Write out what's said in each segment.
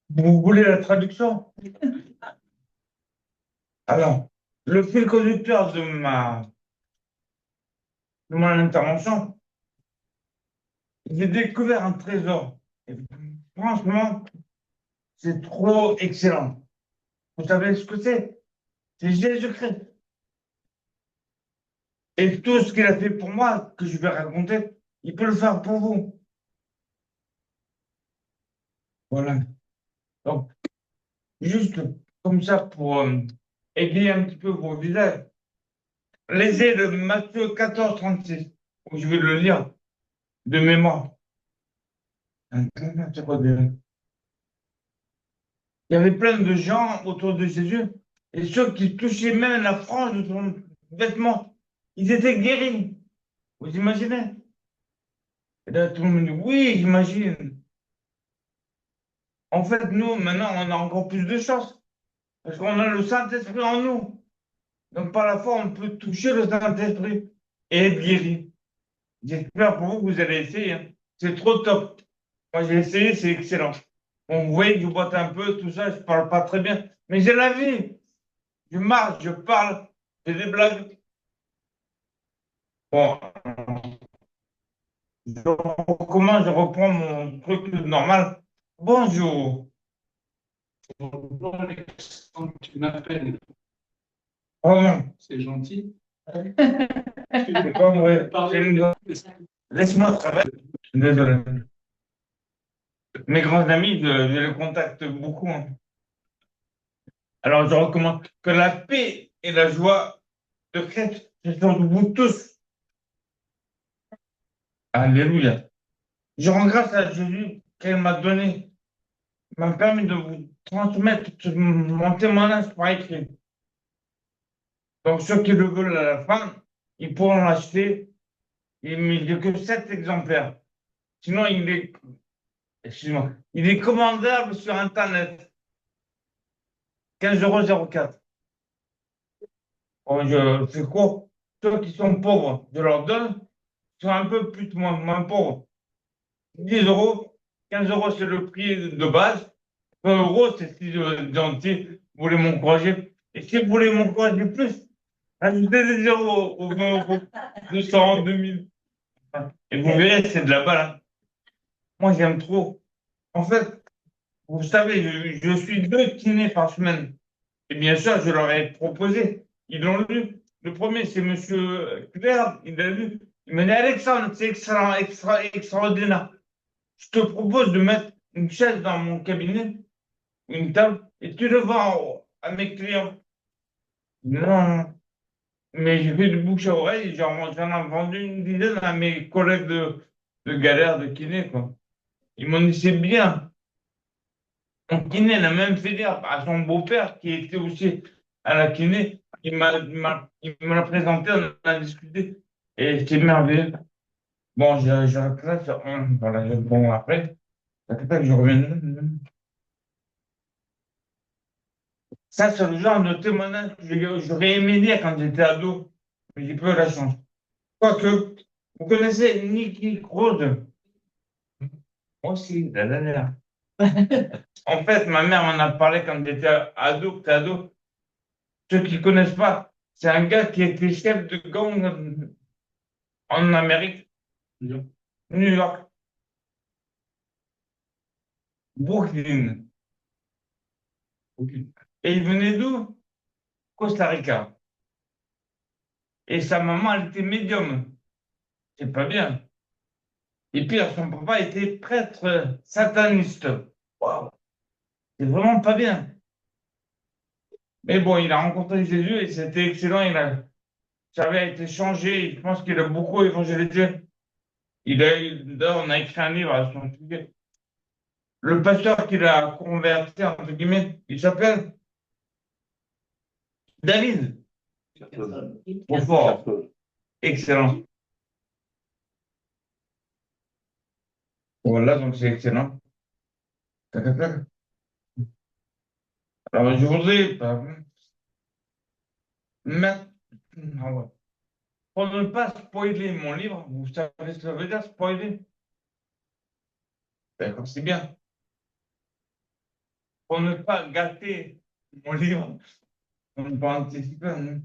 Vous voulez la traduction? Alors, le fil conducteur de mon intervention, j'ai découvert un trésor. Et franchement, c'est trop excellent. Vous savez ce que c'est? C'est Jésus-Christ. Et tout ce qu'il a fait pour moi, que je vais raconter, il peut le faire pour vous. Voilà. Donc, juste comme ça pour égayer un petit peu vos visages. Lisez le Matthieu 14, 36, où je vais le lire de mémoire. Il y avait plein de gens autour de Jésus, et ceux qui touchaient même la frange de son vêtement, ils étaient guéris. Vous imaginez? Et là, tout le monde dit, oui, j'imagine. En fait, nous, maintenant, on a encore plus de chance, parce qu'on a le Saint-Esprit en nous. Donc, par la foi, on peut toucher le Saint-Esprit et être guéri. J'espère pour vous que vous allez essayer, hein. C'est trop top. Moi, j'ai essayé, c'est excellent. Bon, vous voyez que je boite un peu, tout ça, je parle pas très bien. Mais j'ai la vie. Je marche, je parle, j'ai des blagues. Bon, je reprends mon truc normal. Bonjour. Bonjour Alexandre, tu m'appelles. Vraiment, C'est gentil. c'est pas vrai. Laisse-moi travailler. Désolé. Mes grands amis, je les contacte beaucoup, hein. Alors, je recommande que la paix et la joie de Christ soient sur vous tous. Alléluia. Je rends grâce à Jésus qu'elle m'a donné, m'a permis de vous transmettre mon témoignage par écrit. Donc, ceux qui le veulent à la fin, ils pourront l'acheter. Mais il n'y a que 7 exemplaires. Sinon, excuse-moi, il est commandable sur Internet. 15,04 €. Bon, je fais court. Ceux qui sont pauvres, je leur donne. Ils sont un peu plus moins pauvres. 10 €, 15 € c'est le prix de base. 20 € c'est si gentil, vous voulez m'encourager. Et si vous voulez m'encourager plus, ajoutez des zéros aux 20 €, 200, 2000. Et vous verrez, c'est de la balle, hein. Moi, j'aime trop. En fait, vous savez, je suis 2 kinés par semaine. Et bien sûr, je leur ai proposé. Ils l'ont lu. Le premier, c'est Monsieur Claire. Il l'a lu. Il m'a dit, Alexandre, c'est extraordinaire. Je te propose de mettre une chaise dans mon cabinet, une table, et tu le vends à mes clients. Non, mais j'ai fait du bouche à oreille. J'en ai vendu une dizaine à mes collègues de galère de kiné, quoi. Ils m'ont dit, c'est bien. Mon kiné l'a même fait dire à son beau-père, qui était aussi à la kiné. Il me l'a présenté, on a discuté. Et c'est merveilleux. Bon, je regrette. Voilà, bon, après, ça fait pas que je revienne. Ça, c'est le genre de témoignage que j'aurais aimé dire quand j'étais ado, mais j'ai pas eu la chance. Quoique, vous connaissez Nicky Rose? Moi aussi, la dernière. En fait, ma mère m'en a parlé quand j'étais ado, que t'es ado. Ceux qui connaissent pas, c'est un gars qui était chef de gang en Amérique, Bien. New York, Brooklyn. Ok. Et il venait d'où? Costa Rica. Et sa maman, elle était médium. C'est pas bien. Et puis, son papa était prêtre sataniste. Waouh, c'est vraiment pas bien. Mais bon, il a rencontré Jésus et c'était excellent. Ça avait été changé. Je pense qu'il a beaucoup évangélisé. D'ailleurs, on a écrit un livre à son sujet. Le pasteur qui l'a converti, entre guillemets, il s'appelle David. Trop fort. Excellent. Voilà, donc c'est excellent. Tac, tac, tac. Alors, je voudrais mettre, ah ouais. Pour ne pas spoiler mon livre, vous savez ce que ça veut dire, spoiler? D'accord, c'est bien. Pour ne pas gâter mon livre, on ne peut anticiper. Hein.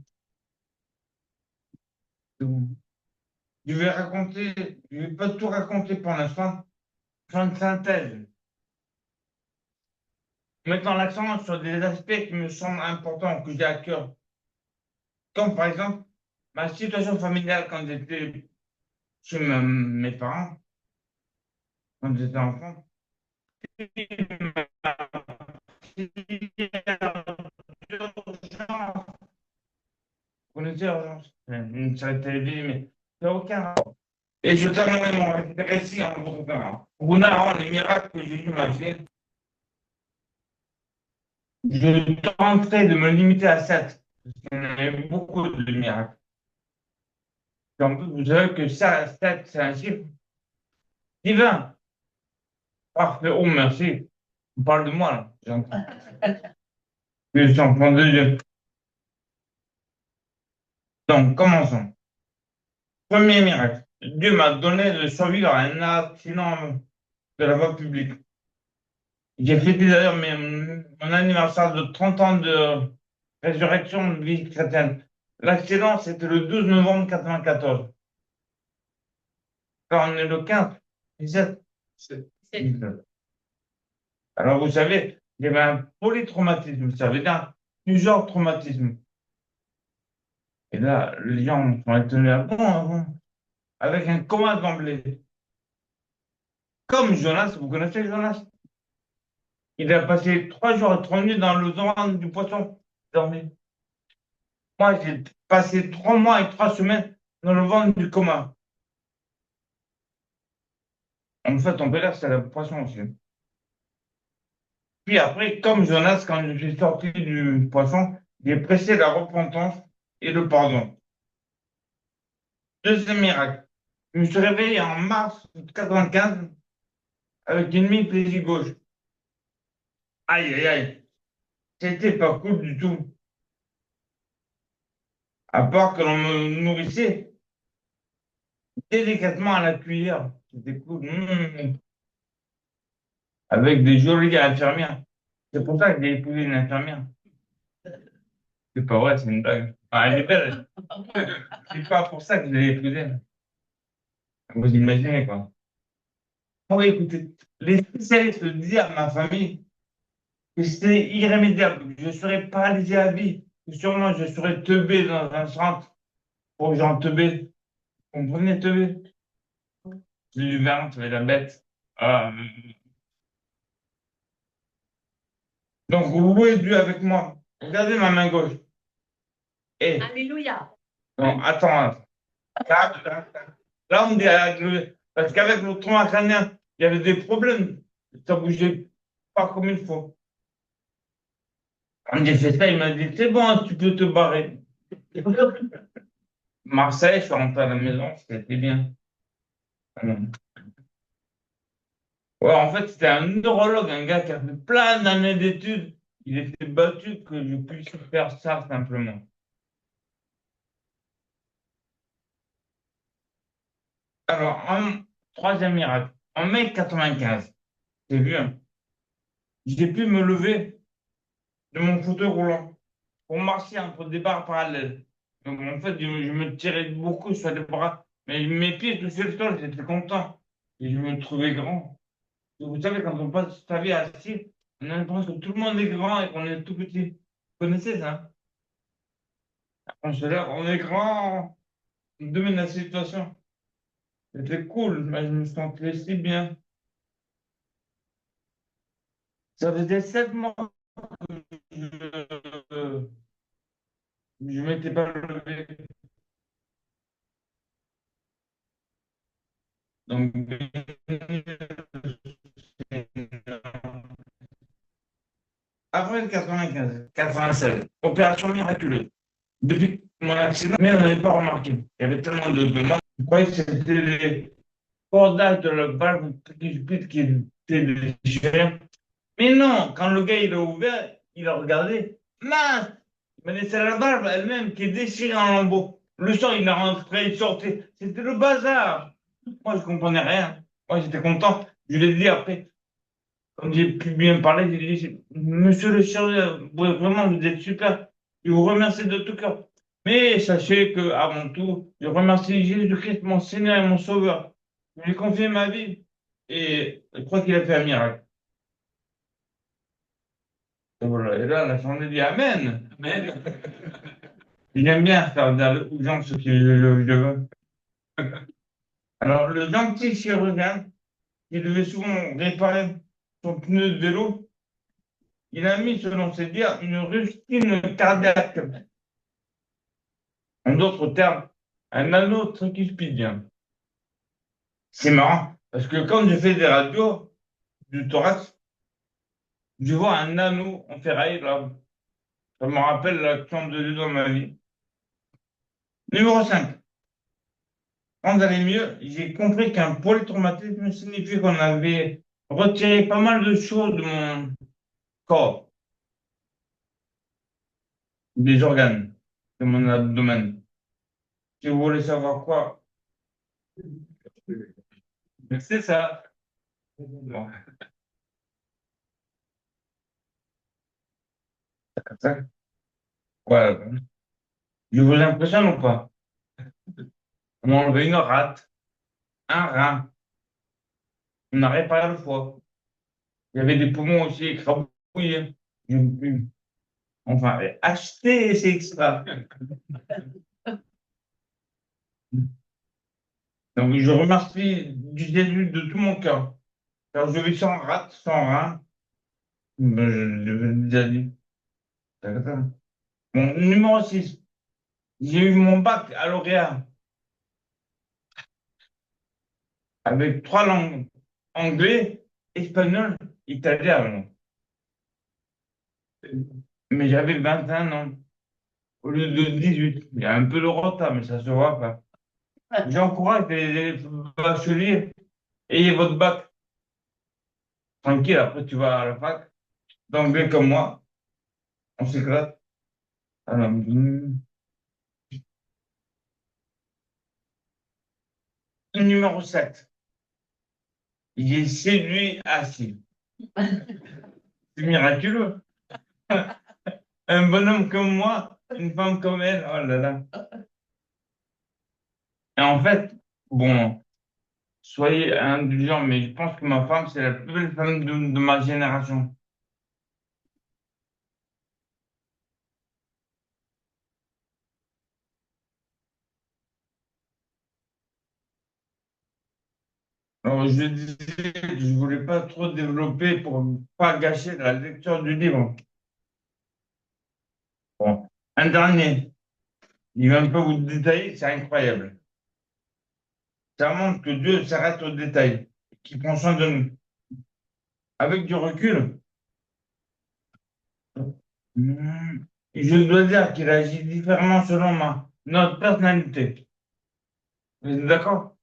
Je vais raconter, je vais pas tout raconter pour l'instant. Faire une synthèse, mettant l'accent sur des aspects qui me semblent importants, que j'ai à cœur. Comme par exemple, ma situation familiale quand j'étais chez mes parents, quand j'étais enfant. Vous connaissez Urgence? Une série télévisée, mais il n'y a aucun rapport. Et je terminerai mon récit en vous narrant les miracles que Jésus m'a fait. Je tenterai de me limiter à 7, parce qu'il y en a beaucoup de miracles. En plus, vous savez que ça, 7, c'est un chiffre divin. Parfait. Oh, merci. On parle de moi, là. J'entends. Je suis enfant de Dieu. Donc, commençons. Premier miracle. Dieu m'a donné de survivre à un accident de la voie publique. J'ai fêté d'ailleurs mon anniversaire de 30 ans de résurrection de vie chrétienne. L'accident, c'était le 12 novembre 94. Quand on est le 15, 17. C'est 19. Alors, vous savez, il y avait un polytraumatisme, ça veut dire plusieurs traumatismes. Et là, les gens sont étonnés, ah bon, ah bon, avec un coma d'emblée. Comme Jonas, vous connaissez Jonas? Il a passé 3 jours et 3 nuits dans le ventre du poisson. Dormi. Moi, j'ai passé 3 mois et 3 semaines dans le ventre du coma. En fait, on peut dire que c'est le poisson aussi. Puis après, comme Jonas, quand je suis sorti du poisson, j'ai pressé la repentance et le pardon. Deuxième miracle. Je me suis réveillé en mars 95 avec une hémiplégie gauche. Aïe, aïe, aïe. C'était pas cool du tout. À part que l'on me nourrissait délicatement à la cuillère. C'était cool. Avec des jolies infirmières. C'est pour ça que j'ai épousé une infirmière. C'est pas vrai, c'est une blague. Ah, elle est belle. C'est pas pour ça que je l'ai épousée. Vous imaginez, quoi. Ah oui, écoutez, les spécialistes disaient à ma famille que c'était irrémédiable, que je serais paralysé à vie, que sûrement je serais teubé dans un centre pour que j'en teubé. Vous comprenez, teubé? C'est du vin, c'est la bête. Euh, donc, vous pouvez Dieu avec moi. Regardez ma main gauche. Et, Alléluia. non, attends. Là, on dit, parce qu'avec le trauma crânien, il y avait des problèmes. Ça bougeait pas comme il faut. Quand j'ai fait ça, il m'a dit, c'est bon, tu peux te barrer. Marseille, je suis rentré à la maison, c'était bien. Ouais, en fait, c'était un neurologue, un gars qui a fait plein d'années d'études. Il était battu que je puisse faire ça simplement. Alors, troisième miracle. En mai 95, c'est vu, hein, j'ai pu me lever de mon fauteuil roulant pour marcher entre des barres parallèles. Donc, en fait, je me tirais beaucoup sur les bras, mais mes pieds touchaient le sol, j'étais content. Et je me trouvais grand. Et vous savez, quand on passe sa vie assis, on a l'impression que tout le monde est grand et qu'on est tout petit. Vous connaissez ça? On se lève, on est grand, on domine la situation. C'était cool, mais je me sentais si bien. Ça faisait 7 mois que je m'étais pas levé. Donc, avril 95, 96, opération miraculeuse. Depuis mon accident, mais on n'avait pas remarqué. Il y avait tellement de mal. Je croyais que c'était les cordages de la valve qui étaient déchirés. Mais non, quand le gars il a ouvert, il a regardé. Mince! Mais c'est la valve elle-même qui est déchirée en lambeaux. Le sang, il est rentré, il sortait. C'était le bazar. Moi, je comprenais rien. Moi, j'étais content. Je l'ai dit après. Quand j'ai pu bien parler, j'ai dit, Monsieur le chirurgien, vraiment, vous êtes super. Je vous remercie de tout cœur. Mais sachez que, avant tout, je remercie Jésus-Christ, mon Seigneur et mon Sauveur. Je lui ai confié ma vie et je crois qu'il a fait un miracle. Et voilà. Et là, la journée dit Amen. Amen. Il aime bien faire aux gens ce qu'il veut. Alors, le gentil chirurgien, il devait souvent réparer son pneu de vélo. Il a mis, selon ses dires, une rustine cardiaque. En d'autres termes, un anneau tricuspidien. C'est marrant, parce que quand je fais des radios du thorax, je vois un anneau en ferraille là. Ça me rappelle l'action de Dieu dans ma vie. Numéro 5. Quand j'allais mieux, j'ai compris qu'un polytraumatisme signifie qu'on avait retiré pas mal de choses de mon corps, des organes, de mon abdomen. Si vous voulez savoir quoi, C'est ça. bon, c'est comme ça. Voilà. Je vous impressionne ou pas? On m'a enlevé une rate, un rein, on a réparé le foie. Il y avait des poumons aussi écrabouillés. Je- Enfin, acheter, c'est extra. Donc, je remercie du Jésus de tout mon cœur. Car je vis sans rate, sans rein. Je l'ai déjà dit. D'accord. Bon, numéro 6. J'ai eu mon bac à lauréat avec trois langues. Anglais, espagnol, italien. Mais j'avais 21 ans au lieu de 18. Il y a un peu de retard, mais ça se voit pas. J'encourage les bacheliers. Ayez votre bac. Tranquille, après tu vas à la fac. D'anglais comme moi. On s'éclate. Alors, numéro 7. J'ai séduit Assis. C'est miraculeux. Un bonhomme comme moi, une femme comme elle. Oh là là. Et en fait, bon, soyez indulgents, mais je pense que ma femme, c'est la plus belle femme de ma génération. Alors, je disais que je voulais pas trop développer pour ne pas gâcher la lecture du livre. Bon, un dernier. Il va un peu vous détailler, c'est incroyable. Ça montre que Dieu s'arrête aux détails, qu'il prend soin de nous. Avec du recul, hmm, je dois dire qu'il agit différemment selon notre personnalité. Vous êtes d'accord?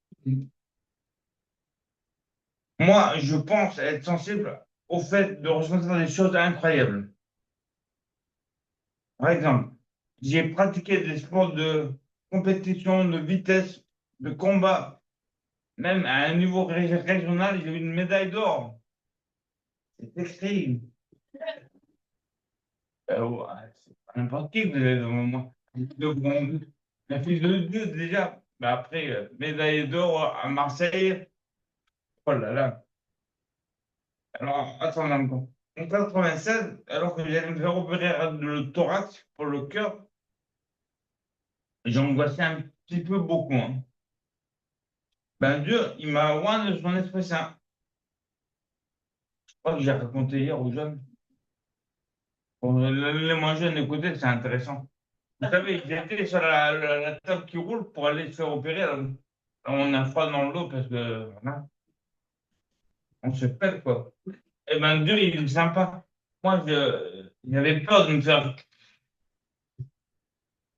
Moi, je pense être sensible au fait de ressentir des choses incroyables. Par exemple, j'ai pratiqué des sports de compétition, de vitesse, de combat, même à un niveau régional, j'ai eu une médaille d'or. C'est écrit. Ouais, c'est pas n'importe qui, vous avez devant moi. Donc, un fils de Dieu, déjà. Mais après, médaille d'or à Marseille. Oh là là. Alors, attends encore. En 96, alors que j'allais me faire opérer le thorax pour le cœur, j'angoissais un petit peu beaucoup, hein. Ben Dieu, il m'a oint de son Esprit Saint. Je crois que j'ai raconté hier aux jeunes. Pour les moins jeunes, écoutez, c'est intéressant. Vous savez, j'étais sur la table qui roule pour aller se faire opérer. Alors, on a froid dans l'eau parce que voilà, on se pète, quoi. Et ben Dieu, il est sympa. Moi, j'avais peur de me faire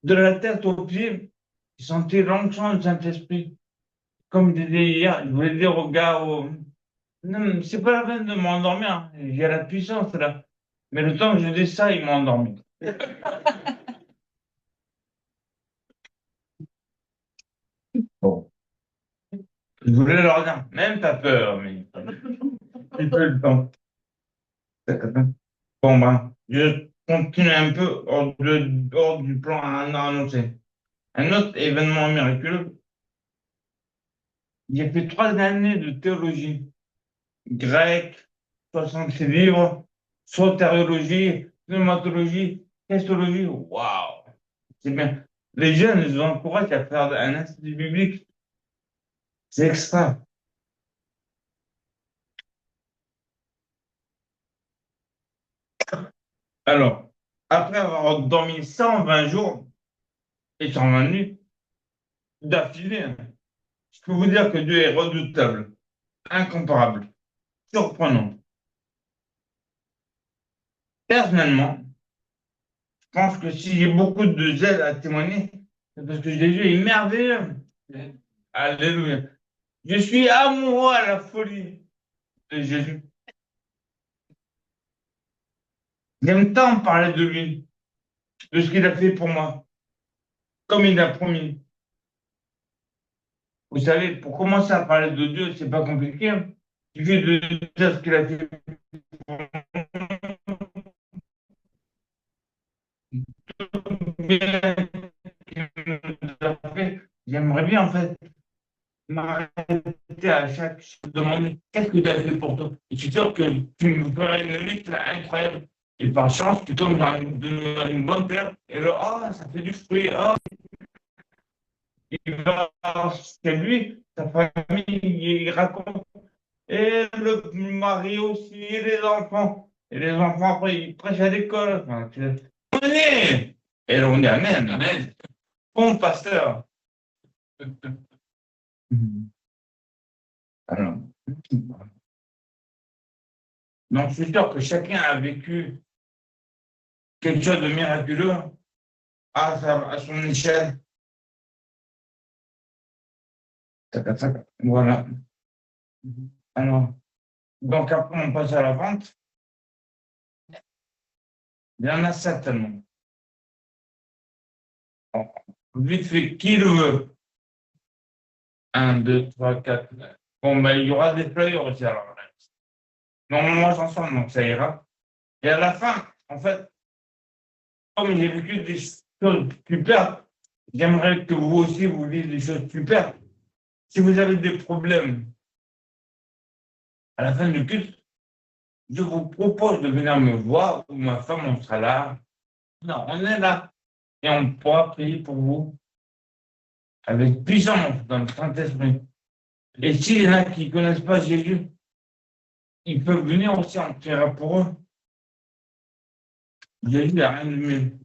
de la tête aux pieds. Je sentais l'onction du Saint-Esprit. Comme je disais hier, je voulais dire au gars, non, mais c'est pas la peine de m'endormir, hein. J'ai la puissance là. Mais le temps que je dis ça, il m'a endormi. Bon. Je voulais leur dire, même pas peur, mais j'ai peu le temps. Bon, ben, je continue un peu hors du plan annoncé. Un autre événement miraculeux, j'ai fait 3 années de théologie grecque, 66 livres, sotériologie, pneumatologie, christologie. Waouh, c'est bien. Les jeunes, je les encourage à faire un institut biblique. C'est extra. Alors, après avoir dormi 120 jours et 120 nuits d'affilée, hein, je peux vous dire que Dieu est redoutable, incomparable, surprenant. Personnellement, je pense que si j'ai beaucoup de zèle à témoigner, c'est parce que Jésus est merveilleux. Alléluia. Je suis amoureux à la folie de Jésus. J'aime tant parler de lui, de ce qu'il a fait pour moi, comme il a promis. Vous savez, pour commencer à parler de Dieu, c'est pas compliqué, hein. Il suffit de dire ce qu'il a fait bien, qu'il nous a fait. J'aimerais bien, en fait, m'arrêter à chaque demander qu'est-ce que tu as fait pour toi. Et je suis sûr que tu me ferais une liste là, incroyable. Et par chance, tu tombes dans une bonne terre, et là, oh, ça fait du fruit, oh, il va chez lui, sa famille, il raconte, et le mari aussi, et les enfants. Et les enfants, après, ils prêchent à l'école. Enfin, Amen. Et on dit Amen, Amen. Bon pasteur. Alors, donc, je suis sûr que chacun a vécu quelque chose de miraculeux à son échelle. Voilà. Alors, donc après, on passe à la vente. Il y en a certainement. Bon, vite fait, qui le veut? Un, deux, trois, quatre. Bon, ben, il y aura des flyers aussi. Alors, normalement, j'en sors, donc ça ira. Et à la fin, en fait, comme j'ai vécu des choses super, j'aimerais que vous aussi, vous viviez des choses super. Si vous avez des problèmes à la fin du culte, je vous propose de venir me voir ou ma femme, on sera là. Non, on est là et on pourra prier pour vous avec puissance dans le Saint-Esprit. Et s'il y en a qui ne connaissent pas Jésus, ils peuvent venir aussi, on priera pour eux. Jésus n'a rien de mieux.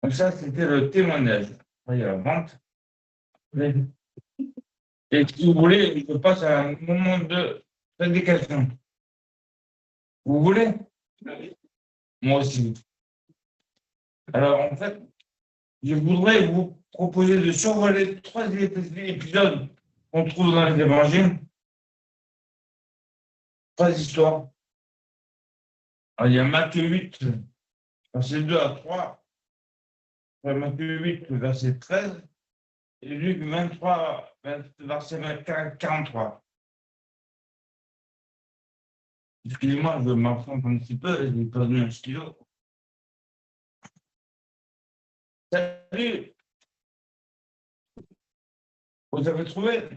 Donc ça, c'était le témoignage. Après, il y a la vente. Et si vous voulez, je passe à un moment de prédication. Vous voulez? Moi aussi. Alors, en fait, je voudrais vous proposer de survoler 3 épisodes qu'on trouve dans les évangiles, 3 histoires. Alors, il y a Matthieu 8, verset 2 à 3, Matthieu 8, verset 13, et Luc 23, verset 43. Excusez-moi, je m'absente un petit peu, je n'ai pas donné un stylo. Salut, vous avez trouvé?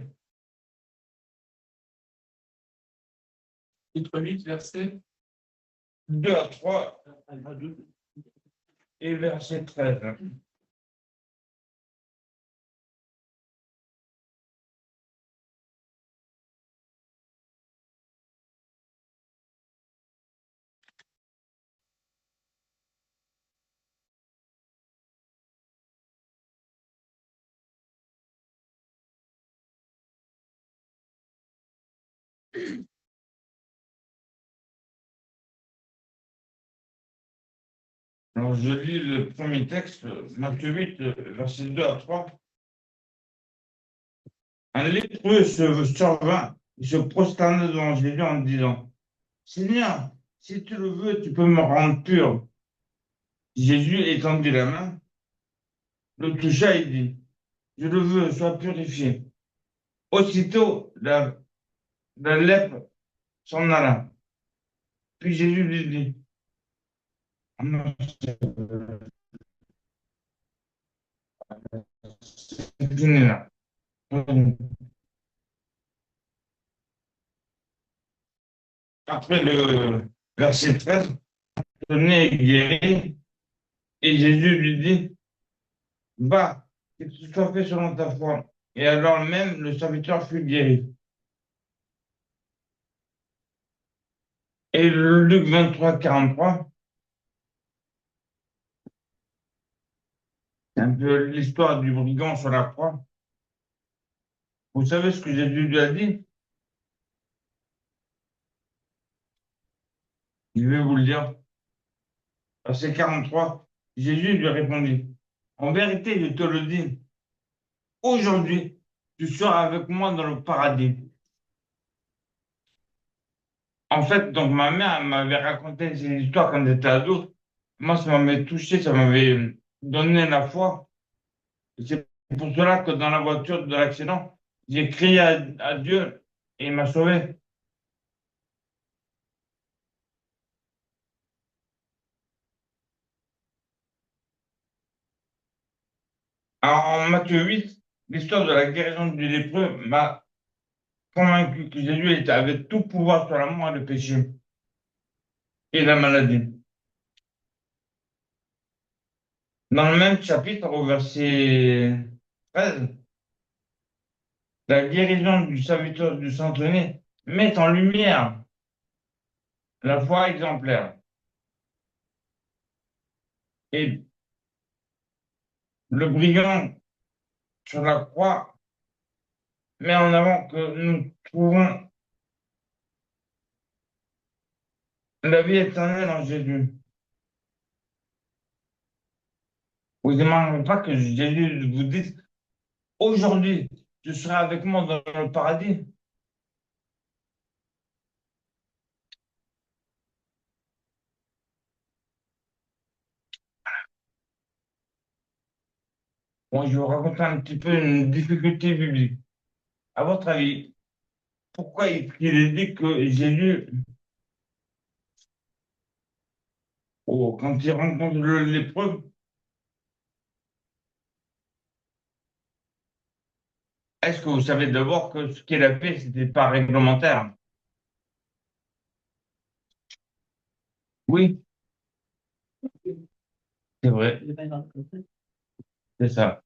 Titre 8, verset 2 à 3 et verset 13. Alors, je lis le premier texte, Matthieu 8, verset 2 à 3. Un lépreux se survint et se prosterna devant Jésus en disant, Seigneur, si tu le veux, tu peux me rendre pur. Jésus étendit la main, le toucha et dit, je le veux, sois purifié. Aussitôt, la lèpre s'en alla. Puis Jésus lui dit, ah non, c'est fini là. Après le verset 13, le nez est guéri et Jésus lui dit, va, que tu sois fait selon ta foi. Et alors même, le serviteur fut guéri. Et Luc 23, 43, c'est un peu l'histoire du brigand sur la croix. Vous savez ce que Jésus lui a dit? Je vais vous le dire. Verset 43, Jésus lui répondit, en vérité, je te le dis, aujourd'hui, tu seras avec moi dans le paradis. En fait, donc ma mère elle m'avait raconté ces histoires quand j'étais ado. Moi, ça m'avait touché, ça m'avait donné la foi. Et c'est pour cela que dans la voiture de l'accident, j'ai crié à Dieu et il m'a sauvé. Alors, en Matthieu 8, l'histoire de la guérison du lépreux m'a convaincu que avait tout pouvoir sur la mort et le péché et la maladie. Dans le même chapitre, au verset 13, la guérison du serviteur du centenier met en lumière la foi exemplaire. Et le brigand sur la croix met en avant que nous trouvons la vie éternelle en Jésus. Vous n'imaginez pas que Jésus vous dise, aujourd'hui, tu seras avec moi dans le paradis. Bon, je vais vous raconter un petit peu une difficulté biblique. À votre avis, pourquoi il est dit que Jésus, quand il rencontre le lépreux, est-ce que vous savez d'abord que ce qu'il a fait, c'était pas réglementaire? Oui, c'est vrai, c'est ça.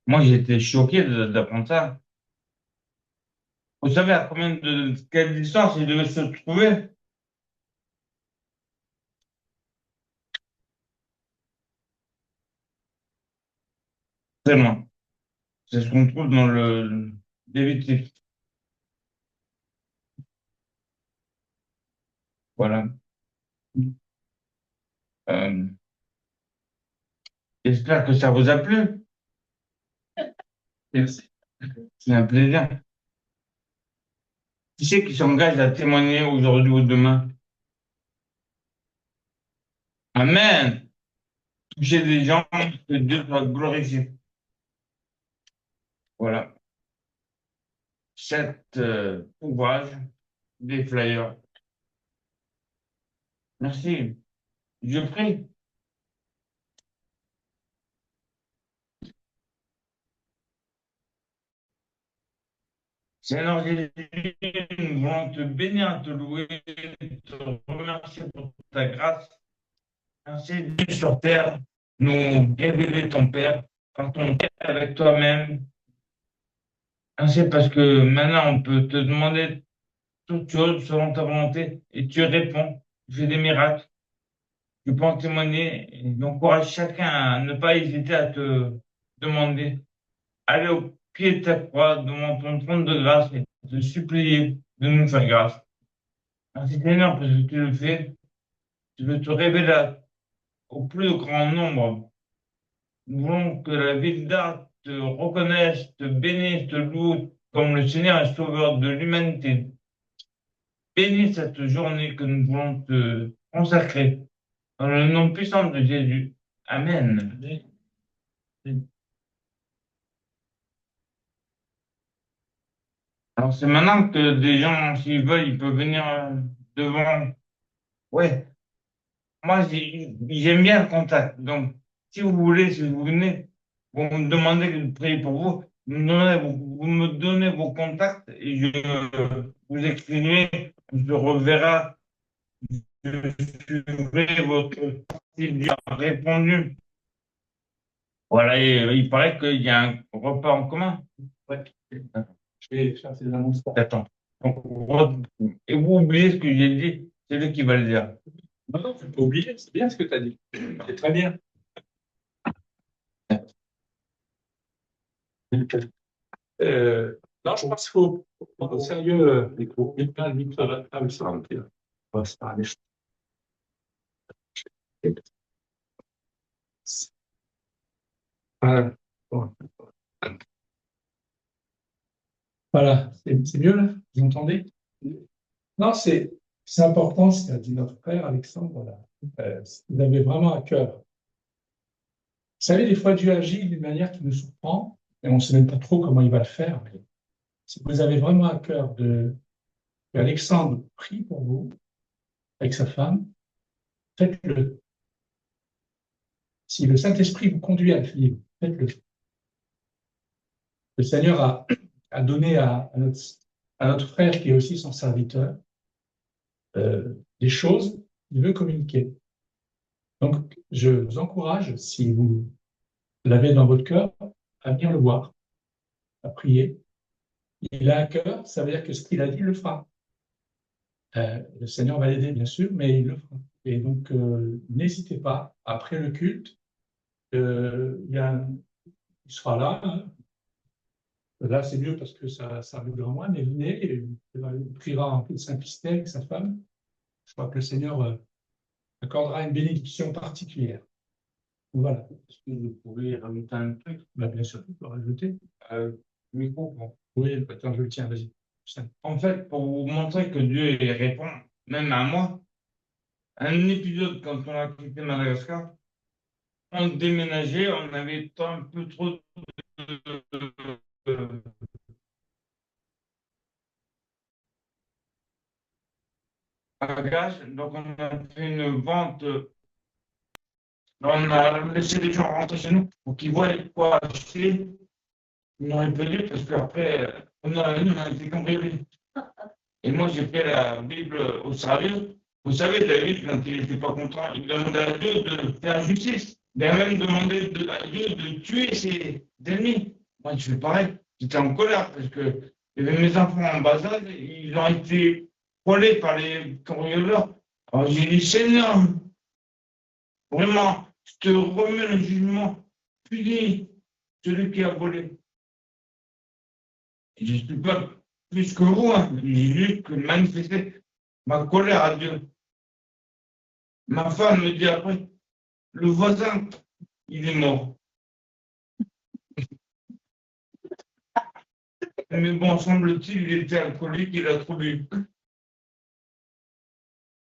Moi, j'étais choqué d'apprendre ça. Vous savez à combien de quelle distance il devait se trouver? Très loin. C'est ce qu'on trouve dans le Lévitique. Voilà. Euh, J'espère que ça vous a plu. Merci. C'est un plaisir. Qui c'est qui s'engage à témoigner aujourd'hui ou demain? Amen. Toucher des gens, que Dieu soit glorifié. Voilà. Cet ouvrage des flyers. Merci. Je prie. Seigneur Jésus, nous voulons te bénir, te louer, te remercier pour ta grâce. Merci Dieu sur terre, nous révéler ton Père, quand on est avec toi-même. Merci parce que maintenant on peut te demander toutes choses selon ta volonté et tu réponds, tu fais des miracles, tu peux en témoigner et j'encourage chacun à ne pas hésiter à te demander, aller au pied de ta croix devant ton trône de grâce et te supplier de nous faire grâce. Merci Seigneur parce que tu le fais, tu veux te révéler au plus grand nombre. Nous voulons que la ville d'Arles te reconnaisse, te bénisse, te loue comme le Seigneur et Sauveur de l'humanité. Bénis cette journée que nous voulons te consacrer. Dans le nom puissant de Jésus. Amen. Alors, c'est maintenant que des gens, s'ils veulent, ils peuvent venir devant. Ouais, moi, j'aime bien le contact. Donc, si vous voulez, si vous venez, vous me demandez de prier pour vous, vous me donnez vos contacts et je vous écrirai, je reverrai, je suivrai votre si Dieu a répondu. Voilà, et il paraît qu'il y a un repas en commun. Ouais. Je vais faire ces annonces. Attends. Donc, et vous oubliez ce que j'ai dit, c'est lui qui va le dire. Non, non, tu peux pas oublier, c'est bien ce que tu as dit. C'est très bien. Non, je pense qu'il faut prendre au sérieux les cours. Il y a le micro là. Ah oui, ça va. On va se parler. Voilà. Bon. Voilà, c'est mieux là? Vous entendez? Non, c'est important ce qu'a dit notre frère Alexandre là. Vous avez vraiment à cœur. Vous savez, des fois, Dieu agit d'une manière qui nous surprend et on ne sait même pas trop comment il va le faire. Mais si vous avez vraiment à cœur que Alexandre prie pour vous avec sa femme, faites-le. Si le Saint-Esprit vous conduit à le faire, faites-le. Le Seigneur a donné à notre frère, qui est aussi son serviteur, des choses qu'il veut communiquer. Donc, je vous encourage, si vous l'avez dans votre cœur, à venir le voir, à prier. Il a un cœur, ça veut dire que ce qu'il a dit, il le fera. Le Seigneur va l'aider, bien sûr, mais il le fera. Et donc, n'hésitez pas, après le culte, il sera là. Hein. Là, c'est mieux parce que ça arrive devant moi, mais venez, et il priera en toute simplicité avec sa femme. Je crois que le Seigneur accordera une bénédiction particulière. Voilà. Est-ce que vous pouvez rajouter un truc? Bah, bien sûr, tu peux rajouter. Micro, bon. Oui, attends, je le tiens, vas-y. En fait, pour vous montrer que Dieu il répond, même à moi, un épisode quand on a quitté Madagascar, on déménageait, on avait un peu trop de bagages, donc on a fait une vente, on a laissé les gens rentrer chez nous pour qu'ils voient quoi acheter. Ils n'ont pas dit parce qu'après, on a été cambriolés. Et moi, j'ai pris la Bible au sérieux. Vous savez, David, quand il n'était pas content, il demandait à Dieu de faire justice. Il a même demandé à Dieu de tuer ses ennemis. Moi, je fais pareil. J'étais en colère parce que il y avait mes enfants en bas âge, ils ont été volés par les cambrioleurs. Alors j'ai dit, Seigneur, vraiment, je te remets le jugement. Punis celui qui a volé. Et je ne suis pas plus que vous, hein. J'ai juste manifesté ma colère à Dieu. Ma femme me dit après, le voisin, il est mort. Mais bon, semble-t-il, il était alcoolique, il a trop bu.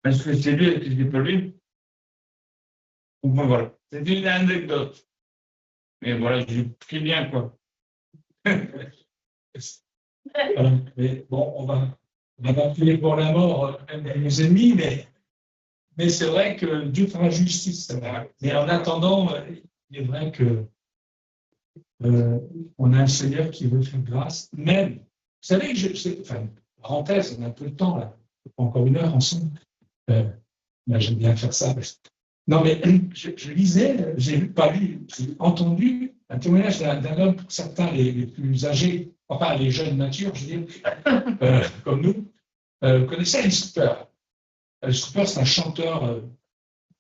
Est-ce que c'est lui et que c'est pas lui? Bon, voilà. C'est une anecdote. Mais voilà, j'ai pris bien, quoi. Voilà. Mais bon, on va pas prier pour la mort même de nos ennemis, mais c'est vrai que Dieu fera justice. Mais en attendant, il est vrai que on a un Seigneur qui veut faire grâce. Même, vous savez, enfin, parenthèse, on a un peu de temps là, pas encore une heure ensemble. Là, j'aime bien faire ça. Non, mais je lisais, j'ai pas lu, j'ai entendu un témoignage d'un homme, pour certains les plus âgés, enfin les jeunes natures, je veux dire, comme nous, connaissaient Alice Cooper. Alice Cooper, c'est un chanteur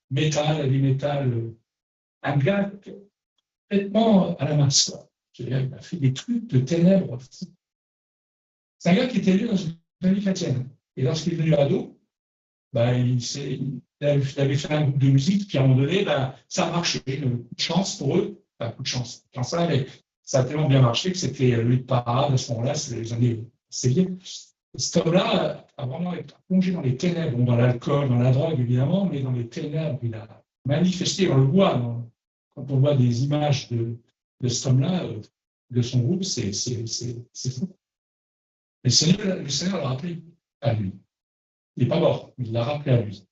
métal, heavy metal, un gars complètement à la masse. Quoi. Je veux dire, il a fait des trucs de ténèbres. C'est un gars qui était élevé dans une famille chrétienne. Et lorsqu'il est devenu ado, bah, il avait fait un groupe de musique, puis à un moment donné, bah, ça a marché. Coup de chance pour eux, pas coup de chance, ça, mais ça a tellement bien marché que c'était lui de parade à ce moment-là, c'est les années assez vieilles. Cet homme-là a vraiment été plongé dans les ténèbres, dans l'alcool, dans la drogue évidemment, mais dans les ténèbres, il a manifesté, on le voit, quand on voit des images de cet homme-là, de son groupe, c'est fou. Le Seigneur l'a rappelé à lui. Il n'est pas mort, mais il l'a rappelé à lui.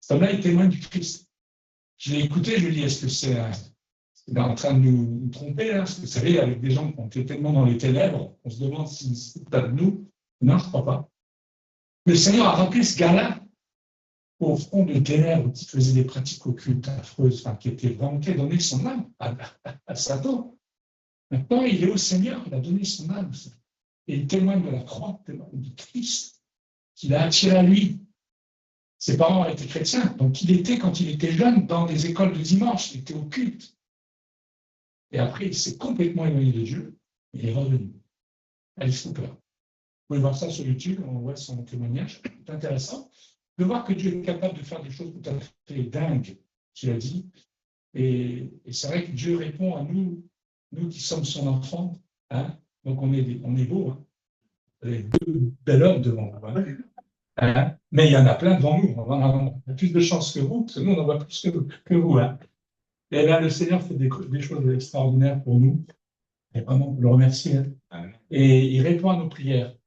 Cet homme-là, il témoigne du Christ. Je l'ai écouté, je lui ai dit, est-ce que c'est en train de nous tromper, là? Parce que vous savez, avec des gens qui ont été tellement dans les ténèbres, on se demande si c'est pas de nous. Non, je ne crois pas. Mais le Seigneur a rappelé ce gars-là au front de ténèbres qui faisait des pratiques occultes affreuses, enfin, qui était vraiment qui a donné son âme à Satan. Maintenant, il est au Seigneur, il a donné son âme. Et il témoigne de la croix, il témoigne du Christ, qu'il a attiré à lui. Ses parents étaient chrétiens, donc il était, quand il était jeune, dans des écoles de dimanche, il était au culte. Et après, il s'est complètement éloigné de Dieu, et il est revenu. Alice Cooper. Vous pouvez voir ça sur YouTube, on voit son témoignage, c'est intéressant de voir que Dieu est capable de faire des choses tout à fait dingues, tu l'as dit. Et c'est vrai que Dieu répond à nous, nous qui sommes son enfant. Hein? Donc on est beau. Hein? Vous avez deux bel hommes devant vous. Hein? Mais il y en a plein devant nous. On a plus de chance que vous, parce que nous, on en voit plus que vous. Hein? Et là, le Seigneur fait des choses extraordinaires pour nous. Et vraiment, vous le remercier. Hein? Et il répond à nos prières.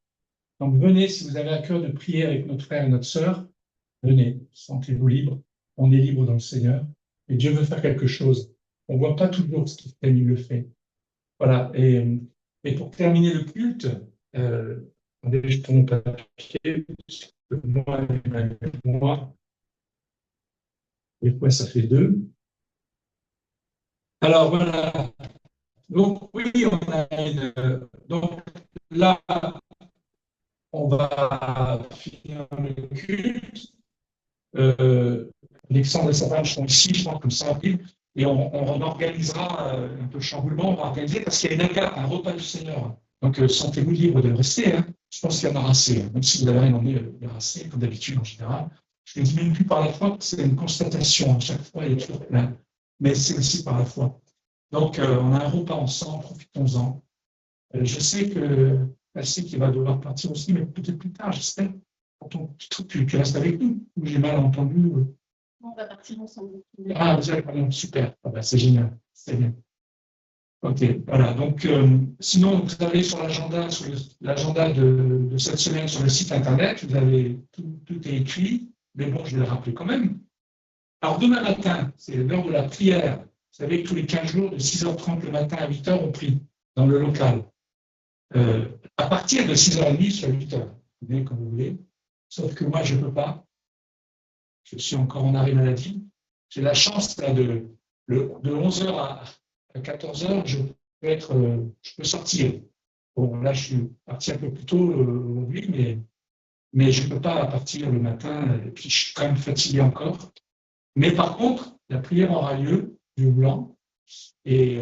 Donc venez, si vous avez à cœur de prier avec notre frère et notre sœur, venez, sentez-vous libre. On est libre dans le Seigneur. Et Dieu veut faire quelque chose. On ne voit pas toujours ce qu'il fait, mais il le fait. Voilà. Et pour terminer le culte, je prends mon papier, moi, et quoi ça fait 2. Alors voilà. Donc oui, on a donc là, on va finir le culte. Alexandre et sa femme sont ici, je pense, comme ça, et on organisera un peu le chamboulement, on va organiser, parce qu'il y a un repas du Seigneur. Donc, sentez-vous libre de rester. Hein. Je pense qu'il y en aura assez. Hein. Même si vous n'avez rien demandé, il y aura assez, comme d'habitude, en général. Je ne le dis même plus par la foi, c'est une constatation. À chaque fois, il y a toujours plein. Mais c'est aussi par la foi. Donc, on a un repas ensemble, profitons-en. Je sais que qu'il va devoir partir aussi, mais peut-être plus tard, j'espère. Tu restes avec nous, ou j'ai mal entendu. On va partir ensemble. Ah, vous allez parler, super. Ah ben, c'est génial, c'est bien. Ok, voilà. Donc, sinon, vous avez sur l'agenda, de cette semaine sur le site internet, vous avez tout est écrit, mais bon, je vais le rappeler quand même. Alors, demain matin, c'est l'heure de la prière. Vous savez que tous les 15 jours, de 6h30 le matin à 8h, on prie dans le local. À partir de 6h30 sur 8h, vous venez comme vous voulez. Sauf que moi, je ne peux pas. Je suis encore en arrêt maladie. J'ai la chance là, de 11h à 14h, je peux sortir. Bon, là, je suis parti un peu plus tôt aujourd'hui, mais je ne peux pas partir le matin, et puis je suis quand même fatigué encore. Mais par contre, la prière aura lieu, Dieu voulant, et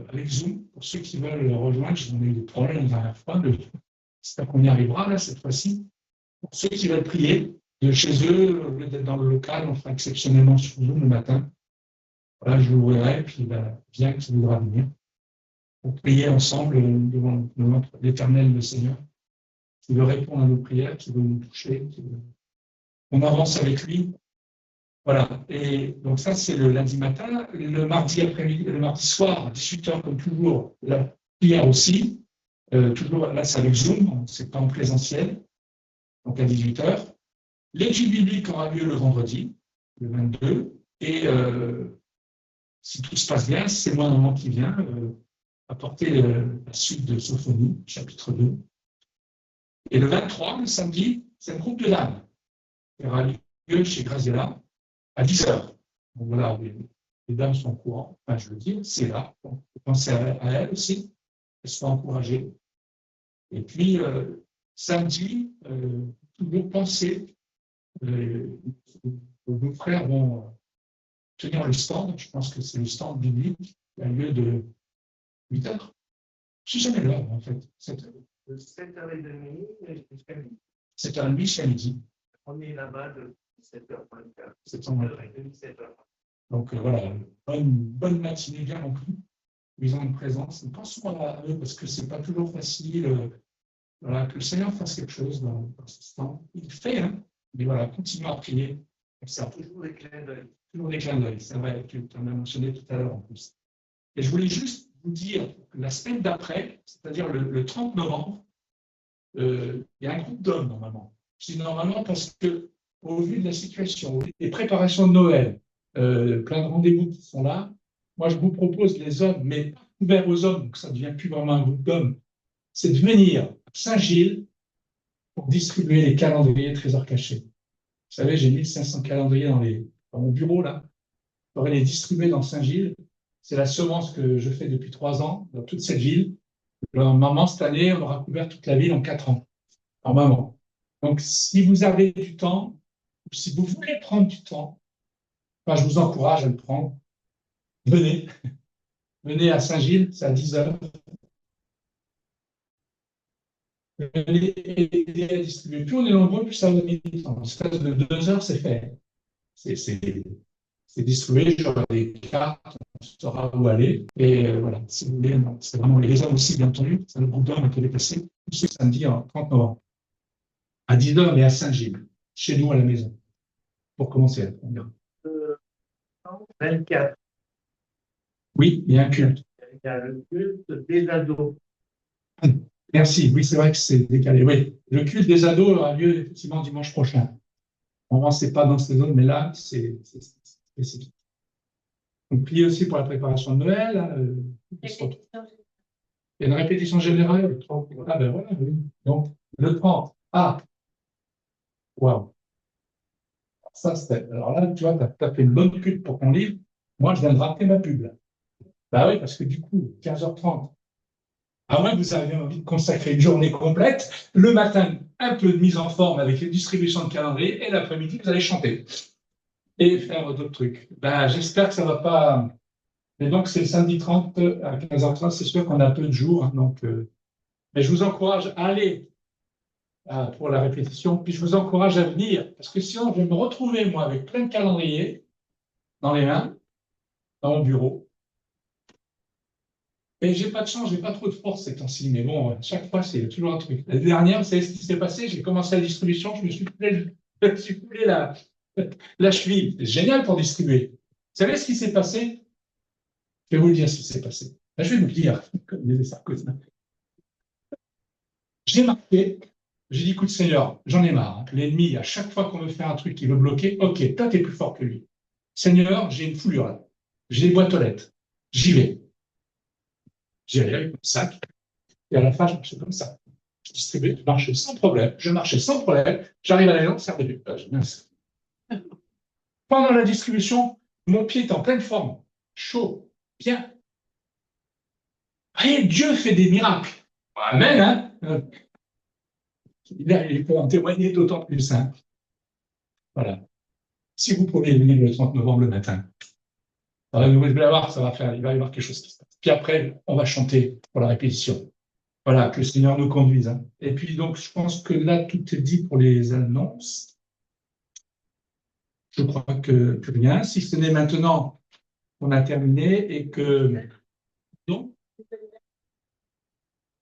avec Zoom, pour ceux qui veulent le rejoindre, j'en ai eu des problèmes la dernière fois, j'espère qu'on y arrivera là cette fois-ci. Pour ceux qui veulent prier de chez eux, au lieu d'être dans le local, on fera exceptionnellement sur Zoom le matin. Voilà, je l'ouvrirai, puis bien qu'il voudra venir. Pour prier ensemble devant l'Éternel, le Seigneur, qui veut répondre à nos prières, qui veut nous toucher, on avance avec lui. Voilà, et donc ça c'est le lundi matin. Le mardi après-midi, le mardi soir, à 18h comme toujours, la prière aussi. Toujours là c'est avec Zoom, c'est pas en présentiel, donc à 18h. L'étude biblique aura lieu le vendredi, le 22, et si tout se passe bien, c'est moi un moment qui vient apporter la suite de Sophonie, chapitre 2. Et le 23, le samedi, c'est un groupe de dames qui aura lieu chez Graziella à 10h. Donc voilà, les dames sont au courant, enfin je veux dire, c'est là. Donc, pensez à elles aussi, qu'elles soient encouragées. Et puis, samedi, toujours pensez, vos frères vont tenir le stand, je pense que c'est le stand biblique, qui a lieu de 8h. Je ne sais jamais l'heure, en fait. 7h30 jusqu'à midi. 7h30 jusqu'à midi. On est là-bas de 7h24. 7h24. 7h. Donc voilà, bonne matinée bien remplie. Ils ont une présence. Pensons à eux parce que ce n'est pas toujours facile. Voilà, que le Seigneur fasse quelque chose dans ce stand. Il fait, hein. Mais voilà, continuons à prier. Ça. Toujours des clins d'œil. Toujours des clins d'œil, c'est vrai, tu en as mentionné tout à l'heure en plus. Et je voulais juste vous dire que la semaine d'après, c'est-à-dire le 30 novembre, il y a un groupe d'hommes normalement. Je dis normalement parce que, au vu de la situation, au vu des préparations de Noël, plein de rendez-vous qui sont là, moi je vous propose les hommes, mais pas ouvert aux hommes, donc ça ne devient plus vraiment un groupe d'hommes, c'est de venir à Saint-Gilles pour distribuer les calendriers trésors cachés. Vous savez, j'ai 1500 calendriers dans mon bureau là. Je pourrais les distribuer dans Saint-Gilles. C'est la semence que je fais depuis 3 ans dans toute cette ville. Normalement, cette année, on aura couvert toute la ville en 4 ans. Normalement. Donc, si vous avez du temps, ou si vous voulez prendre du temps, enfin, je vous encourage à le prendre. Venez. Venez à Saint-Gilles, c'est à 10h. Venez aider à distribuer. Plus on est nombreux, plus ça va donner du temps. En l'espace de 2 heures, c'est fait. C'est distribué, j'aurai des cartes, on saura où aller. Et voilà, si vous voulez, c'est vraiment les hommes aussi, bien entendu. C'est le groupe d'hommes qui est déplacé. Ce samedi, en 30 novembre. À 10h, mais à Saint-Gilles, chez nous à la maison, pour commencer. 24, Oui, il y a un culte. il y a le culte des ados. Merci, oui, c'est vrai que c'est décalé. Oui, le culte des ados aura lieu effectivement dimanche prochain. On ne sait pas dans ces zones, mais là, c'est spécifique. Donc, priez aussi pour la préparation de Noël. Il y a une répétition générale. Le 30. Ah ben voilà, oui. Donc, le 30. Ah, waouh. Ça, c'était. Alors là, tu vois, tu as fait une bonne pub pour ton livre. Moi, je viens de rater ma pub. Là. Bah oui, parce que du coup, 15h30. À moins que vous ayez envie de consacrer une journée complète, le matin, un peu de mise en forme avec les distributions de calendrier, et l'après-midi, vous allez chanter et faire d'autres trucs. Ben, j'espère que ça ne va pas. Mais donc, c'est le samedi 30 à 15h30. C'est sûr qu'on a peu de jours. Hein, donc, mais je vous encourage à aller pour la répétition. Puis, je vous encourage à venir. Parce que sinon, je vais me retrouver, moi, avec plein de calendriers dans les mains, dans mon bureau. Et j'ai pas de chance, j'ai pas trop de force ces temps-ci, mais bon, chaque fois, c'est toujours un truc. L'année dernière, vous savez ce qui s'est passé? J'ai commencé la distribution, je me suis coulé la cheville. C'est génial pour distribuer. Vous savez ce qui s'est passé? Je vais vous le dire ce qui s'est passé. Ben, je vais vous le dire, comme disait Sarkozy. J'ai marqué, j'ai dit, écoute Seigneur, j'en ai marre. Hein. L'ennemi, à chaque fois qu'on veut faire un truc, il veut bloquer. Ok, toi, t'es plus fort que lui. Seigneur, j'ai une foulure là. J'ai des boîtes aux lettres. J'y vais. J'y allais avec mon sac. Et à la fin, je marchais comme ça. Je distribuais, je marchais sans problème. J'arrive à la maison, c'est revenu. Pendant la distribution, mon pied est en pleine forme. Chaud. Bien. Et Dieu fait des miracles. Amen, hein? Il peut en témoigner d'autant plus. Hein? Voilà. Si vous pouvez venir le 30 novembre le matin, vous allez voir, ça va faire, il va y avoir quelque chose qui se passe. Puis après, on va chanter pour la répétition. Voilà, que le Seigneur nous conduise. Hein. Et puis donc, je pense que là, tout est dit pour les annonces. Je crois que rien, si ce n'est maintenant qu'on a terminé et que... Non.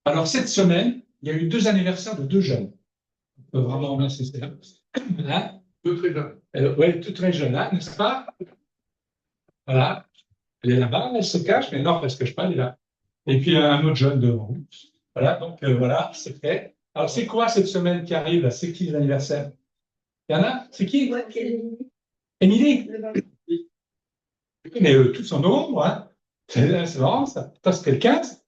Alors, cette semaine, il y a eu 2 anniversaires de 2 jeunes. On peut vraiment remercier ça. Hein? Deux très jeunes. Oui, tout très jeune, hein, n'est-ce pas? Voilà. Elle est là-bas, elle se cache, mais non, elle ne se cache pas, elle est là. Et puis, un autre jeune devant. Voilà, donc voilà, c'est fait. Alors, c'est quoi cette semaine qui arrive? C'est qui les anniversaires? Il y en a? C'est qui? Émilie? Mais tous en novembre, hein? C'est marrant, ça. Toi, c'était le 15?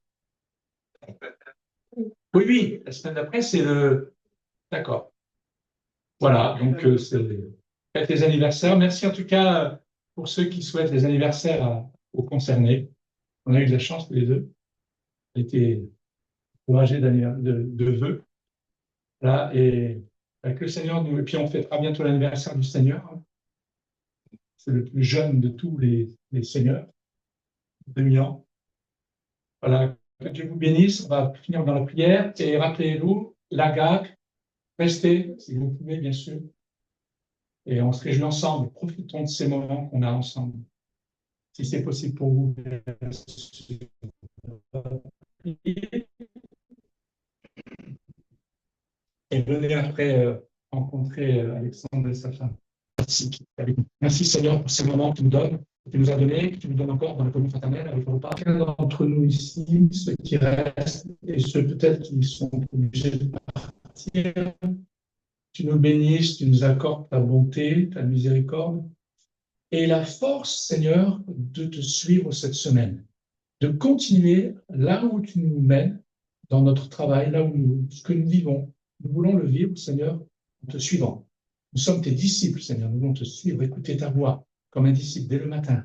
Oui, oui, la semaine d'après, c'est le... D'accord. Voilà, donc faites les anniversaires. Merci en tout cas pour ceux qui souhaitent les anniversaires aux concernés. On a eu de la chance tous les deux. On a été encouragés de vœux. Là, et avec le Seigneur, et puis on fêtera bientôt l'anniversaire du Seigneur. C'est le plus jeune de tous les seigneurs, 2000 ans. Voilà, que Dieu vous bénisse. On va finir dans la prière. Et rappelez-vous, l'agapes, restez, si vous pouvez, bien sûr. Et on se réjouit ensemble. Profitons de ces moments qu'on a ensemble. Si c'est possible pour vous, et venez après rencontrer Alexandre et sa femme. Merci Seigneur pour ces moments que tu nous donnes, que tu nous as donnés, que tu nous donnes encore dans la communion fraternelle avec le repas. Chacun d'entre nous ici, ceux qui restent et ceux peut-être qui sont obligés de partir. partir, tu nous bénisses, tu nous accordes ta bonté, ta miséricorde et la force, Seigneur, de te suivre cette semaine, de continuer là où tu nous mènes, dans notre travail, là où ce que nous vivons. Nous voulons le vivre, Seigneur, en te suivant. Nous sommes tes disciples, Seigneur, nous voulons te suivre, écouter ta voix comme un disciple dès le matin,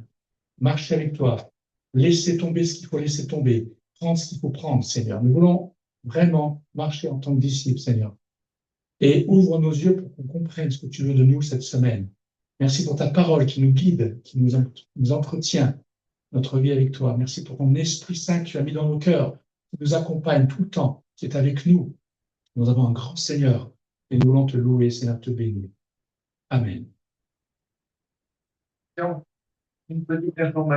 marcher avec toi, laisser tomber ce qu'il faut laisser tomber, prendre ce qu'il faut prendre, Seigneur. Nous voulons vraiment marcher en tant que disciples, Seigneur. Et ouvre nos yeux pour qu'on comprenne ce que tu veux de nous cette semaine. Merci pour ta parole qui nous guide, qui nous entretient notre vie avec toi. Merci pour ton Esprit Saint que tu as mis dans nos cœurs, qui nous accompagne tout le temps, qui est avec nous. Nous avons un grand Seigneur et nous voulons te louer, Seigneur, te bénir. Amen. Une petite information.